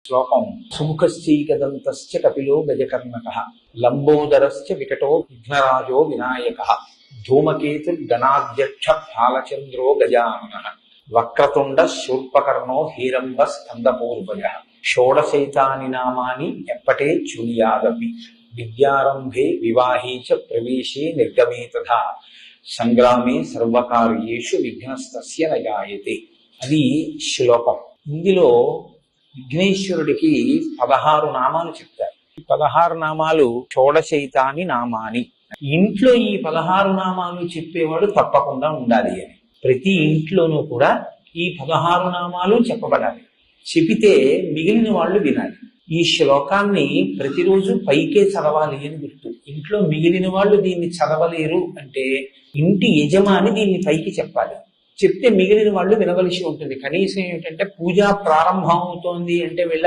శ్లోకం. సుముఖశ్చైకదంతశ్చ కపిలో గజకర్ణకః లంబోదరశ్చ వికటో విఘ్నరాజో వినాయకః ధూమకేతుర్గణాధ్యక్ష బాలచంద్రో గజాననః వక్రతుండ శూర్పకర్ణో హీరంబ స్కందపూర్వజః షోడశైతాని నామాని ఎప్పటే చునియాదపి విద్యారంభే వివాహే చ ప్రవేశే నిర్గమే తథా సంగ్రామే సర్వకార్యేషు విఘ్నస్తస్య న జాయతే. అది శ్లోకం. ఇందులో విఘ్నేశ్వరుడికి 16 నామాలు చెప్తారు. ఈ 16 నామాలు షోడశైతాని నామాని. ఇంట్లో ఈ 16 నామాలు చెప్పేవాడు తప్పకుండా ఉండాలి అని. ప్రతి ఇంట్లోనూ కూడా ఈ 16 నామాలు చెప్పబడాలి. చెబితే మిగిలిన వాళ్ళు వినాలి. ఈ శ్లోకాన్ని ప్రతిరోజు పైకే చదవాలి అని గుర్తు. ఇంట్లో మిగిలిన వాళ్ళు దీన్ని చదవలేరు అంటే ఇంటి యజమాని దీన్ని పైకి చెప్పాలి. చెప్తే మిగిలిన వాళ్ళు వినవలసి ఉంటుంది. కనీసం ఏమిటంటే పూజ ప్రారంభం అవుతోంది అంటే వెళ్ళ